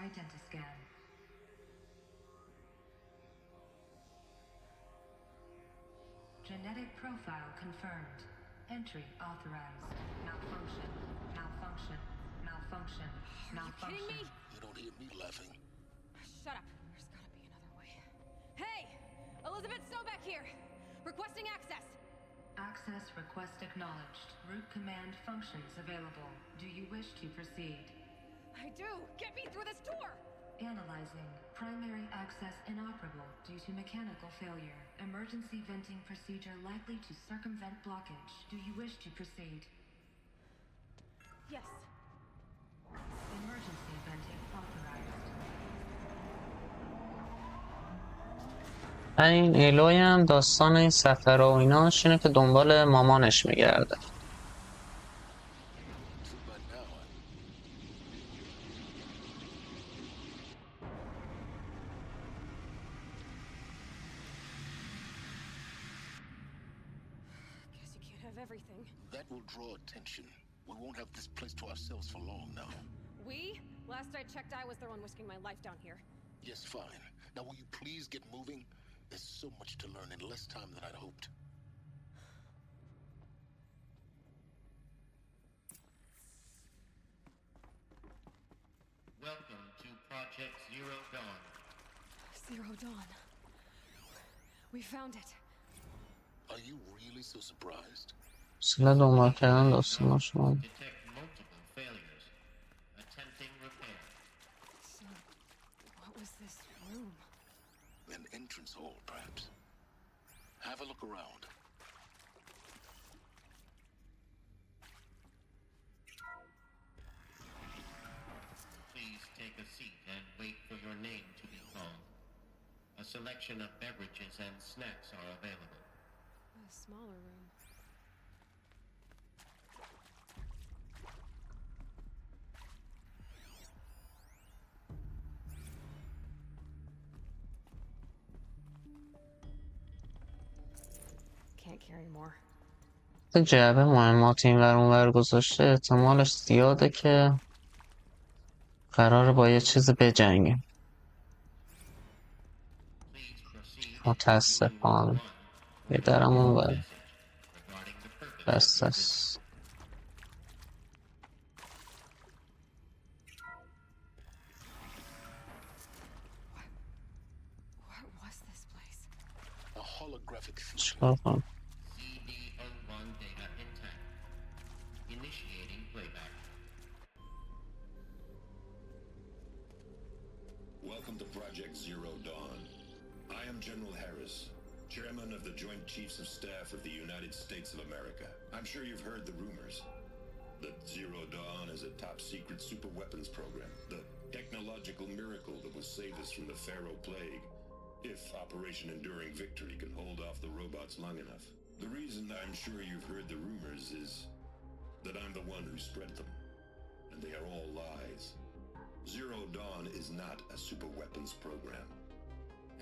identiscan. Genetic profile confirmed. Entry authorized. Malfunction. Malfunction. Malfunction. Are you kidding me? You don't hear me laughing. Shut up. There's gotta be another way. Hey! Elizabeth Sobeck here! Requesting access! Access request acknowledged. Root command functions available. Do you wish to proceed? I do! Get me through this door! Analyzing. Primary access inoperable due to mechanical failure. Emergency venting procedure likely to circumvent blockage. Do you wish to proceed? Yes. Emergency venting authorized. این الوی هم داستان این سفر و ایناش اینه که دنبال مامانش میگرده. Everything. That will draw attention. We won't have this place to ourselves for long now. We? Last I checked, I was the one risking my life down here. Yes, fine. Now will you please get moving? There's so much to learn in less time than I'd hoped. Welcome to Project Zero Dawn. Zero Dawn. We found it. Are you really so surprised? سیلا دنبال کردن داستان شما. Detect multiple failures. Attempting repair. So, what was this room? An entrance hall, perhaps. Have a look around. Please take a seat and wait for your name to be called. A selection of beverages and snacks are available. A smaller room. Can't carry more. جعبه مهمات این ور اون ور گذاشته احتمالش زیاده که قراره با یه چیز بجنگیم. متاسفانه یه درم اون ور بسته است. What was this place? A holographic چیکار کنم؟ CD01 data intact. Initiating playback. Welcome to Project Zero Dawn. I am General Harris, Chairman of the Joint Chiefs of Staff of the United States of America. I'm sure you've heard the rumors that Zero Dawn is a top-secret superweapons program, the technological miracle that will save us from the Pharaoh Plague, if Operation Enduring Victory can hold off the robots long enough. The reason I'm sure you've heard the rumors is that I'm the one who spread them, and they are all lies. Zero Dawn is not a superweapons program,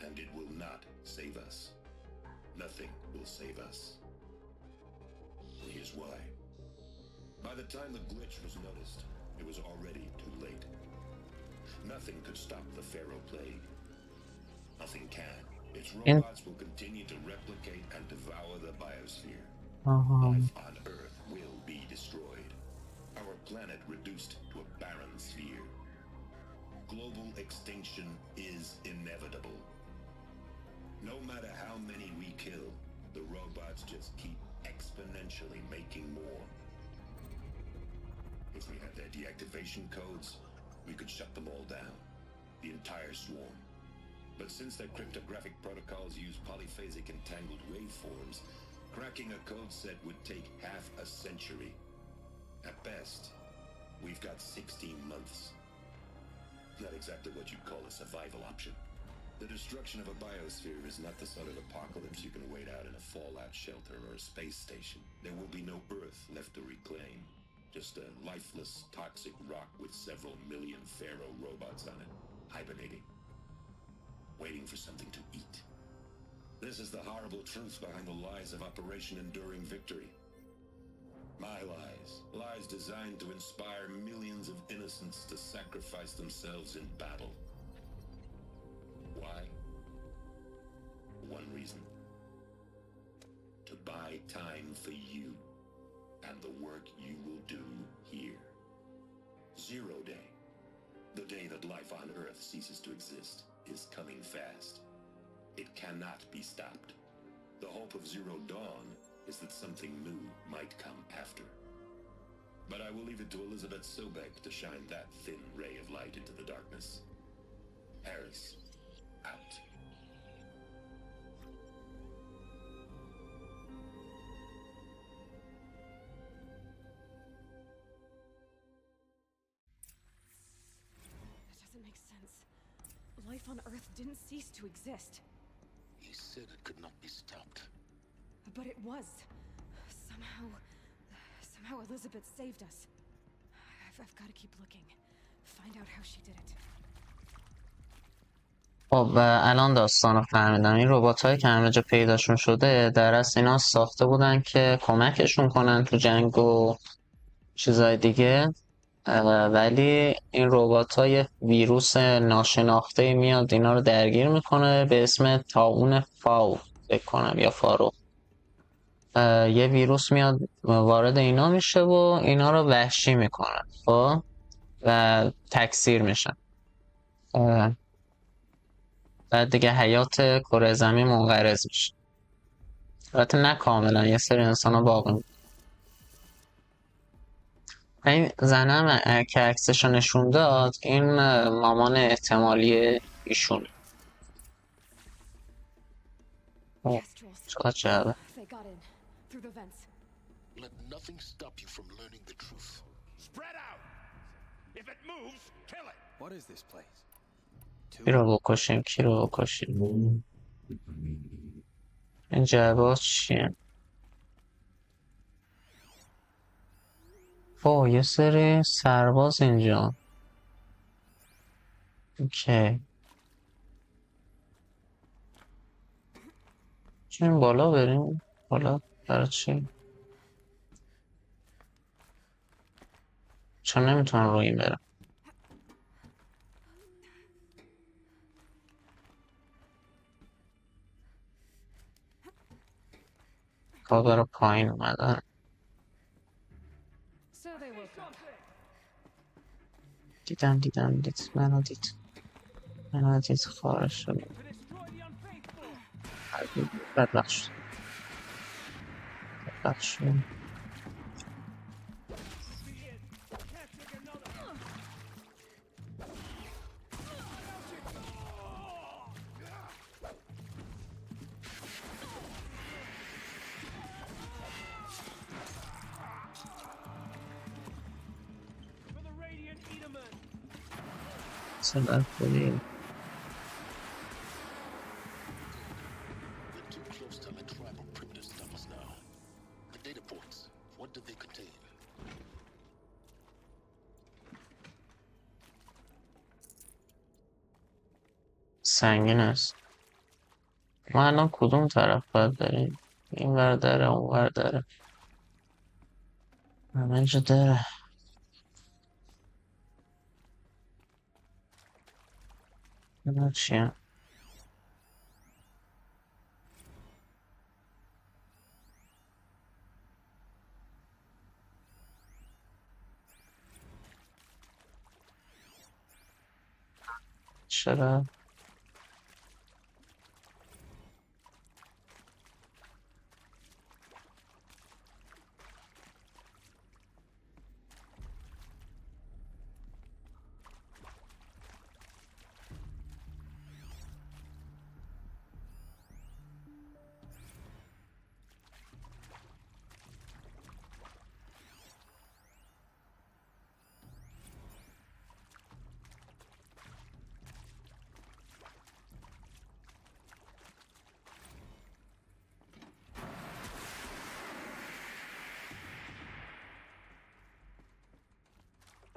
and it will not save us. Nothing will save us. And here's why. By the time the glitch was noticed, it was already too late. Nothing could stop the Pharaoh Plague. Nothing can. Its robots will continue to replicate and devour the biosphere. Life on Earth will be destroyed. Our planet reduced to a barren sphere. Global extinction is inevitable. No matter how many we kill, the robots just keep exponentially making more. If we had their deactivation codes, we could shut them all down. The entire swarm. But since their cryptographic protocols use polyphasic entangled waveforms, cracking a code set would take half a century. At best, we've got 16 months. Not exactly what you'd call a survival option. The destruction of a biosphere is not the sort of apocalypse you can wait out in a fallout shelter or a space station. There will be no Earth left to reclaim. Just a lifeless, toxic rock with several million Pharaoh robots on it, hibernating, waiting for something to eat. This is the horrible truth behind the lies of Operation Enduring Victory. My lies. Lies designed to inspire millions of innocent innocents to sacrifice themselves in battle. Why? One reason. To buy time for you and the work you will do here. 0 Day, the day that life on Earth ceases to exist, is coming fast. It cannot be stopped. The hope of Zero Dawn is that something new might come after. But I will leave it to Elizabeth Sobek to shine that thin ray of light into the darkness. Harris, out. That doesn't make sense. Life on Earth didn't cease to exist. He said it could not be stopped. But it was. Somehow Elizabeth saved us. I've got to keep looking. Find out how she did it. خب الان داستان رو فهمیدم. این ربات هایی که همه جا پیداشون شده در اصل اینا ساخته بودن که کمکشون کنن تو جنگ و چیزای دیگه، ولی این ربات های ویروس ناشناخته میاد اینا رو درگیر میکنه به اسم طاعون فاو فکر کنم یا فارو. یه ویروس میاد وارد اینا میشه و اینا رو وحشی میکنن خب و تکثیر میشن. بعد دیگه حیات کره زمین منقرض میشه. البته نه کاملا، یه سری انسان ها باقی میمونن. این زنم که عکسش رو نشون داد این مامان احتمالی ایشونه. Kestrels. چقدر جعبه. They got in. Through the vents. Let nothing stop you from learning the truth. Spread out! If it moves, kill it! What is this place? کی رو بکشیم کی رو بکشیم. این جعبه ها چیه؟ یه سری سرباز اینجا. اوکی. چون بالا بریم؟ بالا برای چی؟ چون نمیتونم روی این برم. تا برای پایین اومدن. So they woke up. دیدم منو دید خارج شد. بدبخت شد. صدر کنیم. We're too close to let tribal primitives stop us now. The data ports, what do they contain? سنگین است. ما الان کدوم طرف باید بریم؟ این ور داره اون ور داره. همه جا داره. اینا چیه؟ چرا؟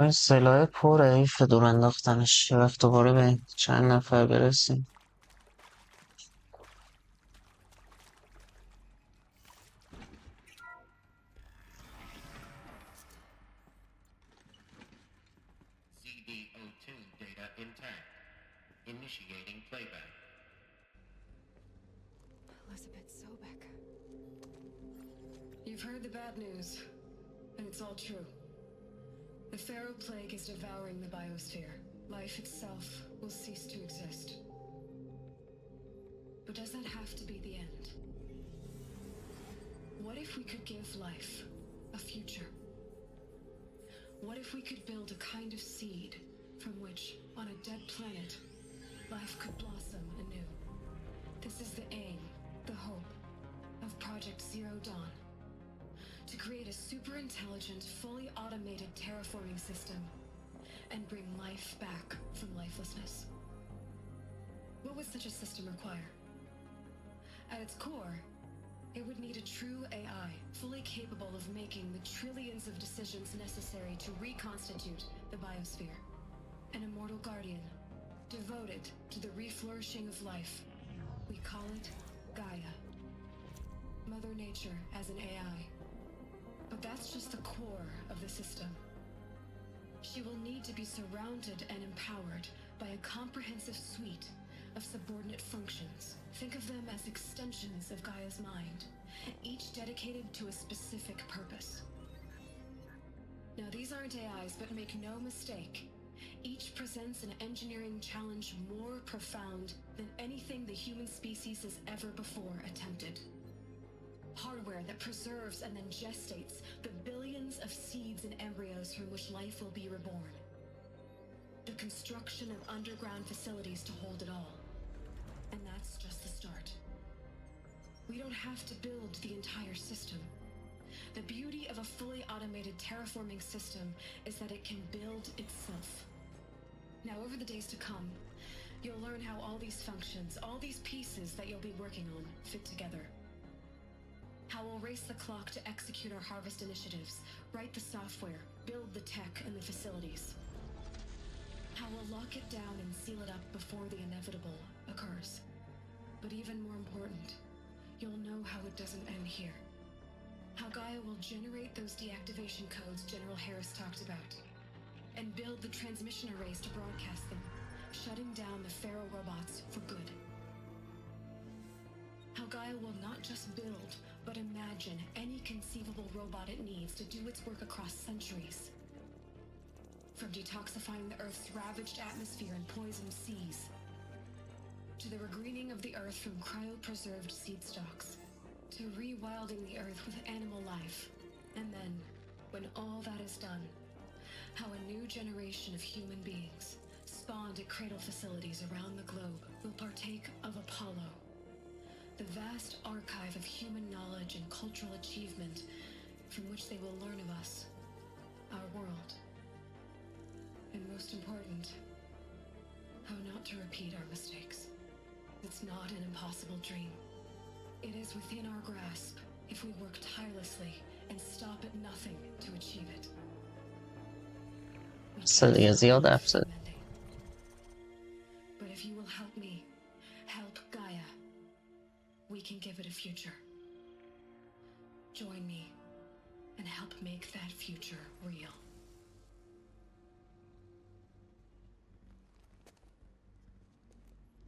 این سلاح پره ایفه دور انداختنش. یه وقت دوباره به چند نفر برسیم. Initiating playback. Elizabeth Sobek. You've heard the bad news, and it's all true. The Pharaoh Plague is devouring the biosphere. Life itself will cease to exist. But does that have to be the end? What if we could give life a future? What if we could build a kind of seed from which, on a dead planet, life could blossom anew? This is the aim, the hope, of Project Zero Dawn. To create a super-intelligent, fully automated terraforming system and bring life back from lifelessness. What would such a system require? At its core, it would need a true AI, fully capable of making the trillions of decisions necessary to reconstitute the biosphere. An immortal guardian, devoted to the reflourishing of life. We call it Gaia. Mother Nature as an AI. But that's just the core of the system. She will need to be surrounded and empowered by a comprehensive suite of subordinate functions. Think of them as extensions of Gaia's mind, each dedicated to a specific purpose. Now, these aren't AIs, but make no mistake, each presents an engineering challenge more profound than anything the human species has ever before attempted. Hardware that preserves and then gestates the billions of seeds and embryos from which life will be reborn. The construction of underground facilities to hold it all. And that's just the start. We don't have to build the entire system. The beauty of a fully automated terraforming system is that it can build itself. Now, over the days to come, you'll learn how all these functions, all these pieces that you'll be working on, fit together. How we'll race the clock to execute our harvest initiatives, write the software, build the tech and the facilities. How we'll lock it down and seal it up before the inevitable occurs. But even more important, you'll know how it doesn't end here. How Gaia will generate those deactivation codes General Harris talked about, and build the transmission arrays to broadcast them, shutting down the Pharaoh robots for good. How Gaia will not just build, but imagine any conceivable robot it needs to do its work across centuries. From detoxifying the Earth's ravaged atmosphere and poisoned seas, to the regreening of the Earth from cryopreserved seed stocks, to rewilding the Earth with animal life. And then, when all that is done, how a new generation of human beings, spawned at cradle facilities around the globe, will partake of Apollo, the vast archive of human knowledge and cultural achievement from which they will learn of us, our world. And most important, how not to repeat our mistakes. It's not an impossible dream. It is within our grasp if we work tirelessly and stop at nothing to achieve it. صدق زیاد افزد. But if you will help me, help Gaia, we can give it a future. Join me and help make that future real.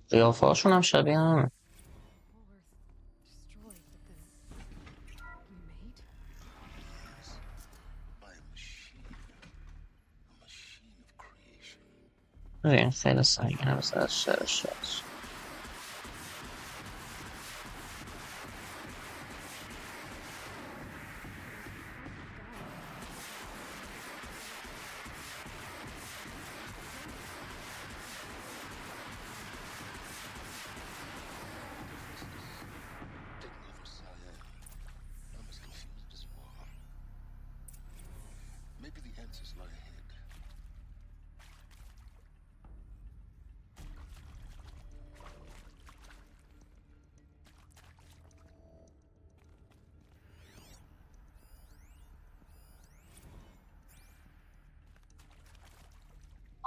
قیافه هاشون هم شبیه هم. Whole Earth destroyed, but then remade? By a machine of creation. این خیلی سنگین هم از شرش. Taking over Siam. I'm as confused as you are. Maybe the answers lie ahead.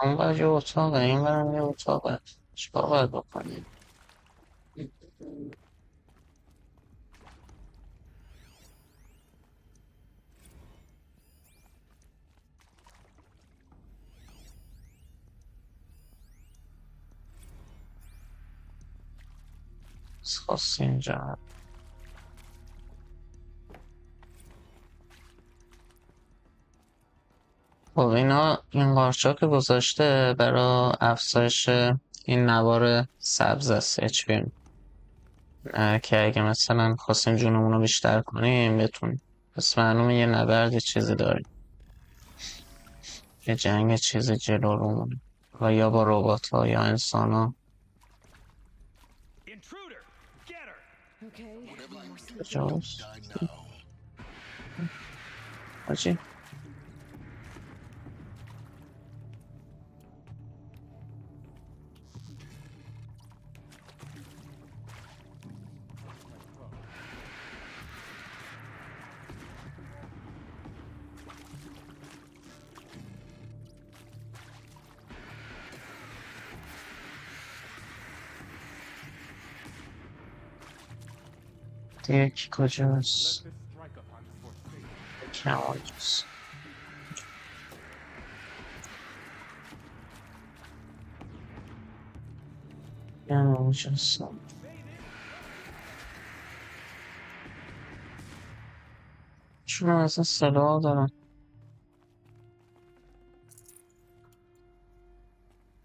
اون بر یه اتاقه، این برم یه اتاقه. چیکار باید بکنیم؟ خاص اینجا. خب اینا این قارچا که گذاشته برای افزایش این نوار سبز است HP، که اگه مثلا خواستیم جونمون رو بیشتر کنیم بتونیم. پس معلومه یه نبرد یه چیزی داریم، یه جنگ چیزی جلو رومونه و یا با ربات ها یا انسان ها. Intruder! Get her! Okay. Whatever you do, کجاست؟ don't die now. حاجی دیگه کی کجاست؟ کمالجاست. یعنی اونجاست. چون از این سلاح دارم،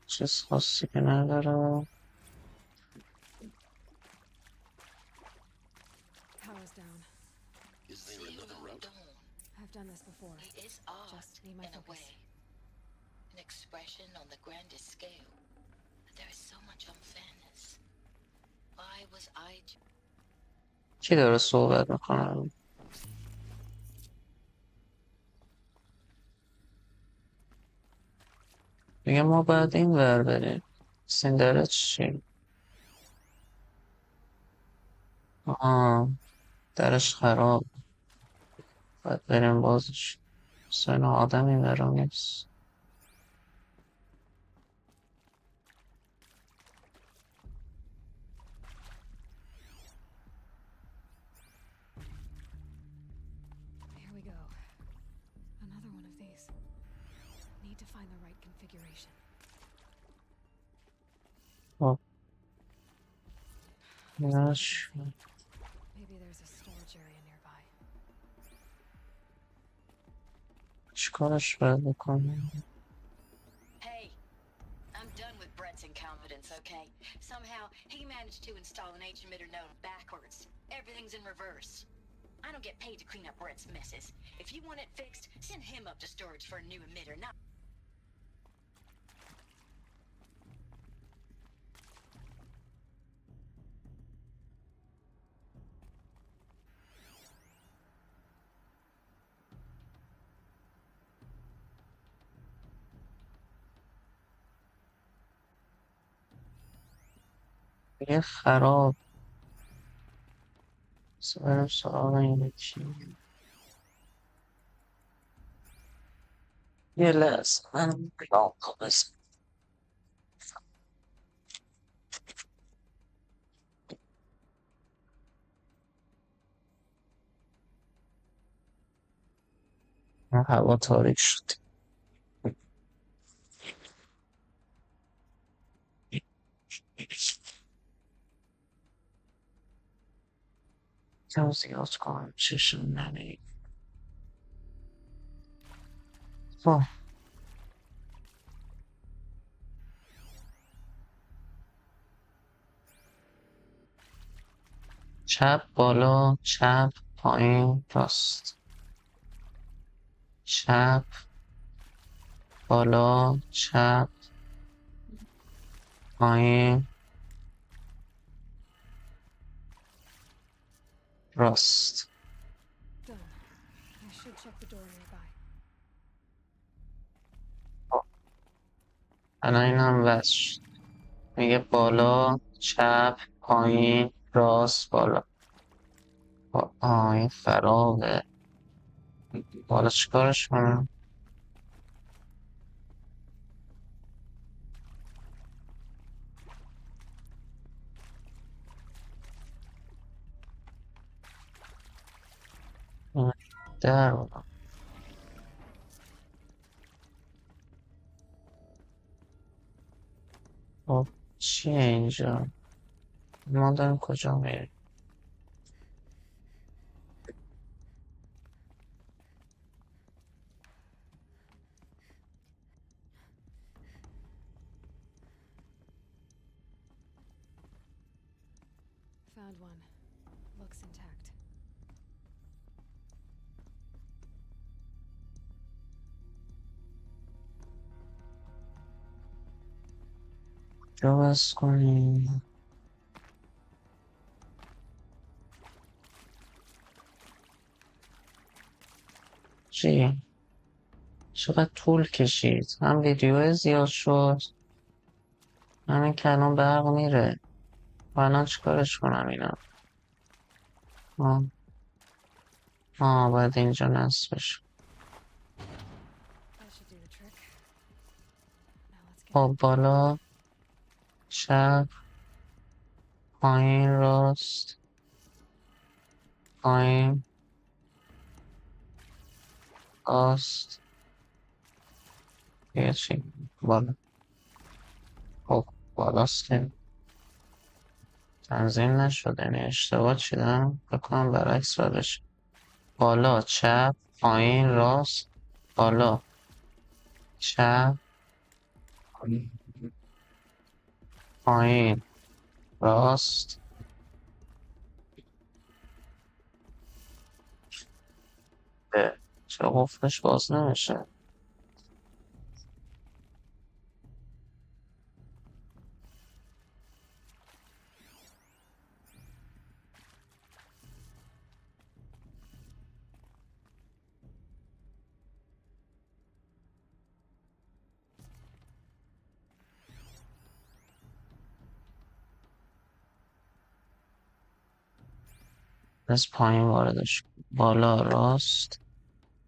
چیز خاصی که نداره. Power's down. Is there another route? I've done this before. It is art, Just need my in a focus. way. An expression on the grandest scale. But there is so much unfairness. Why was I... کی داره صحبت میکنه؟ میگه ما باید این ور بریم. سندره چی؟ درش خراب، باید بریم بازش. سن آدم این ورا نیست. Here we go. Another one of these. Need to find the right configuration. خب نش Maybe there's a storage area nearby. چیکارش باید بکنیم؟ Hey, I'm done with Brett's incompetence, okay? Somehow, he managed to install an H-emitter node backwards. Everything's in reverse. I don't get paid to clean up Brett's messes. If you want it fixed, send him up to storage for a new emitter, not... یه خراب. بریم سراغ این یکی. یه لحظه من لامپا بزن. هوا تاریک شد. کم زیاد کنم چشم نمید. خب چپ بالا، چپ پایین، راست. چپ بالا، چپ پایین، راست. Done. I should check the door nearby. الان این هم وصل شد. میگه بالا، چپ پایین، راست، بالا. این خرابه. بالا چیکارش کنم؟ در بودم. خب چیه اینجا؟ ما داریم کجا میریم؟ Found one. Looks intact. کجا بس کنیم؟ چی؟ چقدر طول کشید؟ هم ویدیو زیاد شد، همین که الان برق میره و الان چیکارش کنم اینا؟ باید اینجا نصب بشه. That should do the trick. Now let's get خب بالا، چپ، پایین، راست، پایین، راست، یه چی بالا. خب بالاست که تنظیم نشده، یعنی اشتباه چیدم بکنم برعکس بدش. بالا، چپ، پایین، راست، بالا، چپ، پایین، راست. چرا قفلش باز نمیشه؟ از پایین واردش کن. بالا، راست،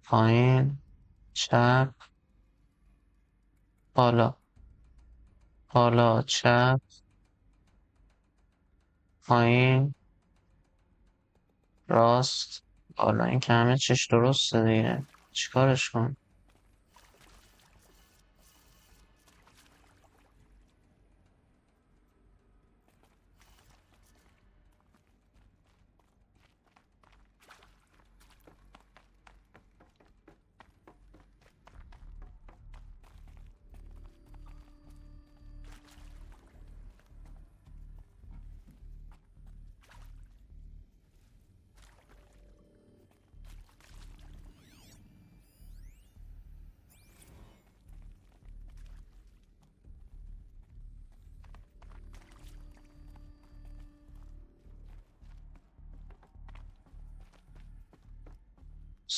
پایین، چپ، بالا، بالا، چپ، پایین، راست، بالا. این که همه چیش درسته دیگه، چیکارش کن؟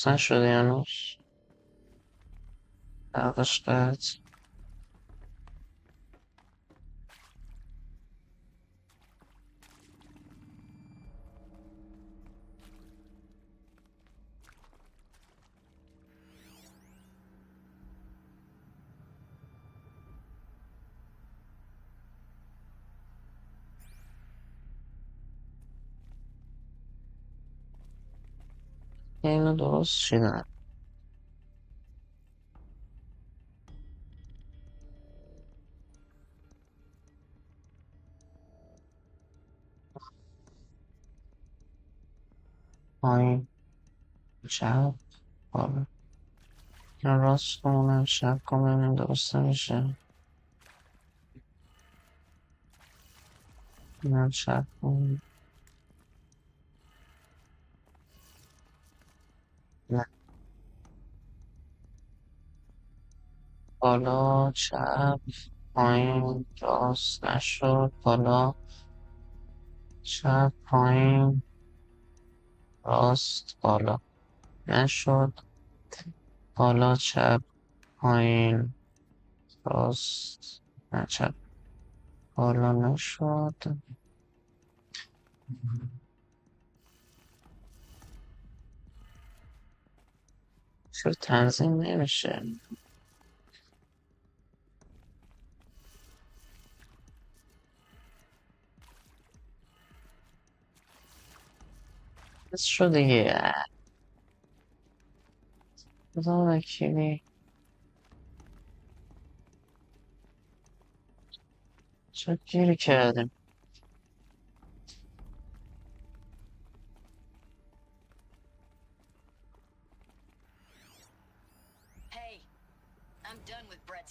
نشده هنوز؟ برقش قطع. اینو درست چیدن. پایین، چپ، بالا. یا راست کنم، چپ کنم، ببینم درست میشه. اینم چپ کنم. نه. بالا، چپ، پایین، راست نشد. بالا، چپ، پایین، راست، بالا نشد. بالا، چپ، پایین، راست، نه چپ، بالا نشد. چرا تنظیم نمیشه؟ بس شد دیگه. بذار وکیلی چه گیری کردیم.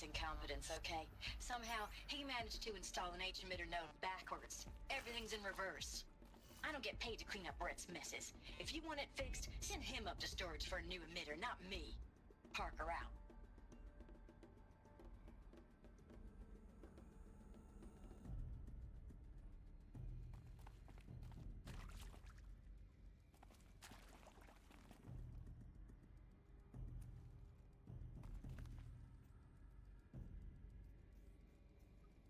Brett's incompetence, okay? Somehow, he managed to install an H-emitter node backwards. Everything's in reverse. I don't get paid to clean up Brett's messes. If you want it fixed, send him up to storage for a new emitter, not me. Parker out.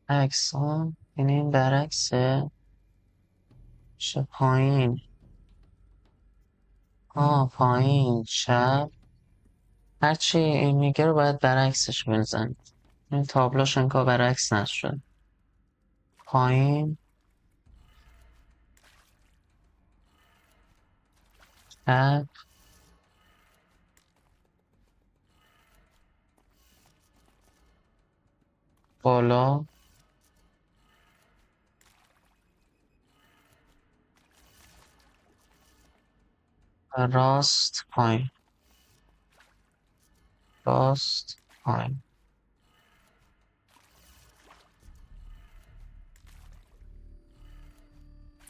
عکس ها یعنی این برعکسه چه پایین پایین چپ هرچی این میگه رو باید برعکسش بزنید این تابلوش انگار برعکس نشد پایین چپ بالا راست پایین راست پایین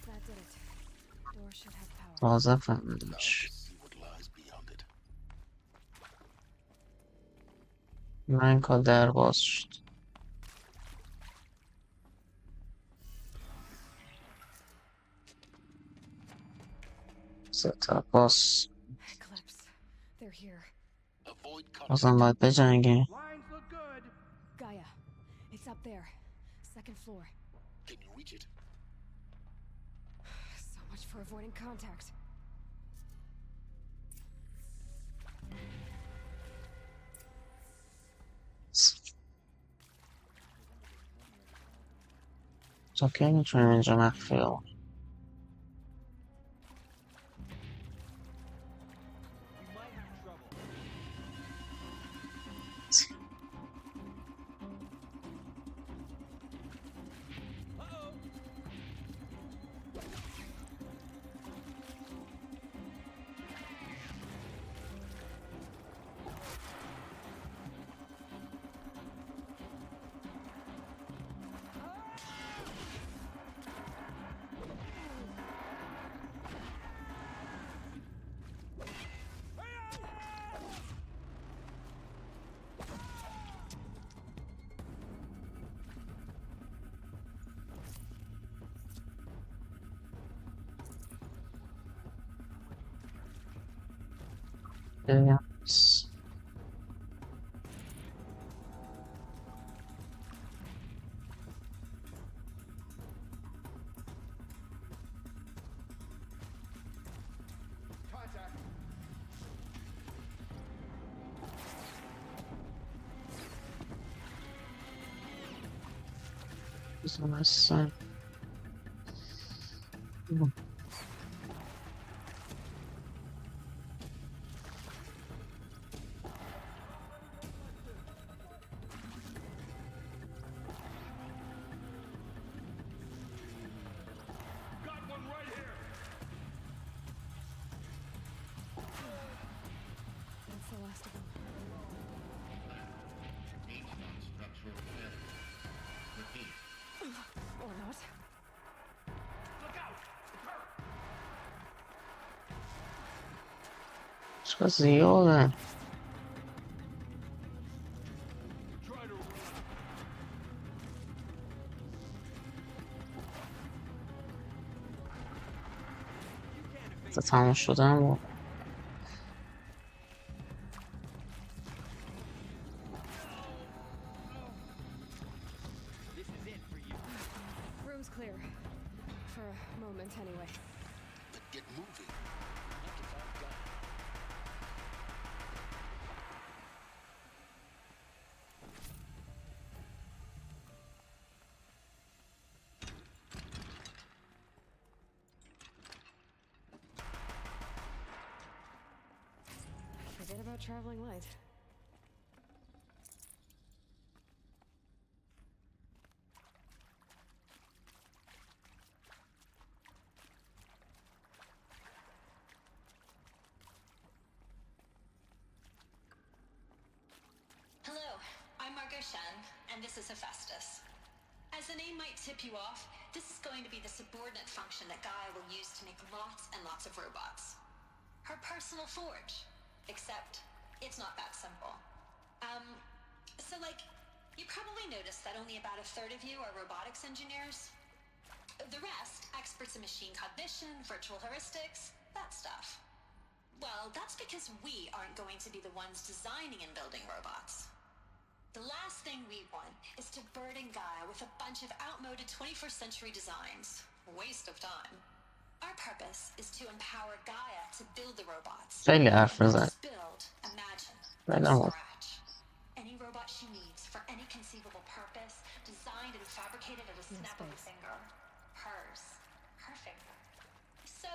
That did it. Door should have power. تازه Now to فهمیدمش see what lies beyond it. من کار در باز شد ستا باز Eclipse. They're here. Avoid بازم contact. باید بجنگیم Lines look good. Gaia. It's up there. Second floor. Can you reach it? So much for avoiding contact. تا کی میتونیم اینجا مخفی رو Yes. Contact. بزن هستن Got one right here. That's the last of them. H-Dot structural failure. Repeat. Or not. Look out! It's her. چقدر زیاده Try to run. تا تمام شدن و This is it for you. Room's clear. For a moment, anyway. Then get moving. Forget about traveling light. Hello, I'm Margaret. Margot Shen, and this is Hephaestus. As the name might tip you off, this is going to be the subordinate function that Gaia will use to make lots and lots of robots. Her personal forge. Except, it's not that simple. So you probably noticed that only about a third of you are robotics engineers. The rest, experts in machine cognition, virtual heuristics, that stuff. Well, that's because we aren't going to be the ones designing and building robots. The last thing we want is to burden Gaia with a bunch of outmoded 21st century designs. Waste of time. Our purpose is to empower Gaia to build the robots. خیلی حرف Not میزن. just build, imagine, بله from آقا. scratch. Any robot she needs for any conceivable purpose, designed and fabricated at a snap of a finger. Hers. Her finger. So,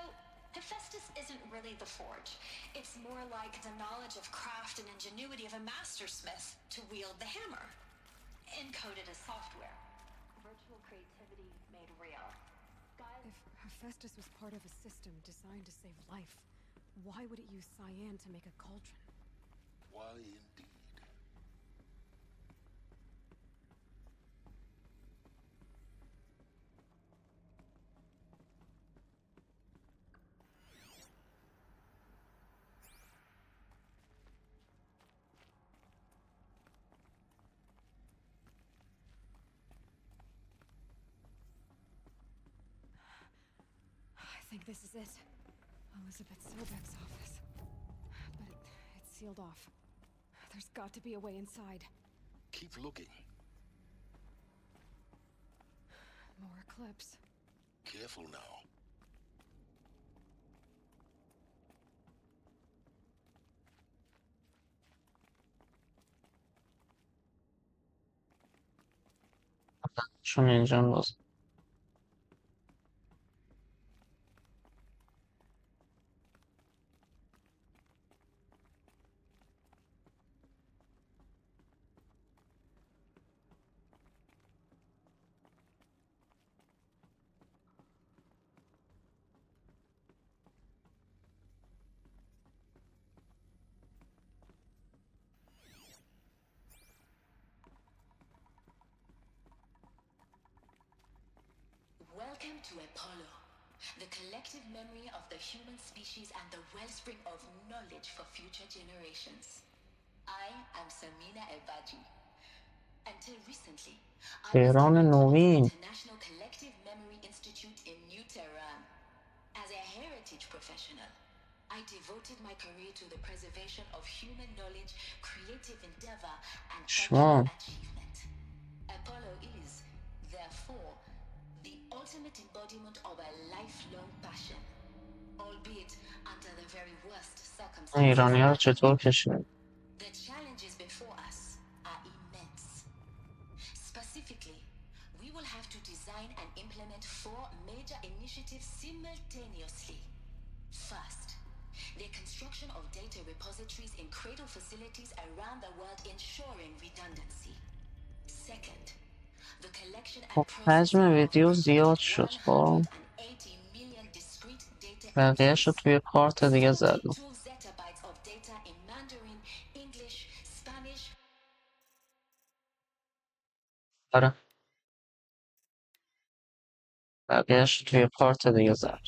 Hephaestus isn't really the forge. It's more like the knowledge of craft and ingenuity of a mastersmith to wield the hammer. Encoded as software. Virtual creativity made real. If Hephaestus was part of a system designed to save life, why would it use cyan to make a cauldron? Why indeed? I think this is it. Elizabeth Sobek's office. But it's sealed off. There's got to be a way inside. Keep looking. More clips. Careful now. شون اینجا باز. Welcome to Apollo, the collective memory of the human species and the wellspring of knowledge for future generations. I am Samina Ebaji. Until recently, I was تهران director of the نوین. International Collective Memory Institute in New Tehran. As a heritage professional, I devoted my career to the preservation of human knowledge, creative endeavor, and cultural شما achievement. Apollo is, therefore, the ultimate embodiment of a lifelong passion, albeit under the very worst ایرانی ها رو circumstances. چطور کشید؟ The challenges before us are immense. Specifically, we will have to design and implement 4 major initiatives simultaneously. First, the construction of data repositories in cradle facilities around the world ensuring redundancy. Second, the collection and خب حجم processing of ویدیو زیاد شد. خب 180 million discrete data بقیهش رو entries. توی پارت دیگه زدم. 42 zettabytes of data in Mandarin, English, Spanish. آره بقیهش رو توی پارت دیگه زدم.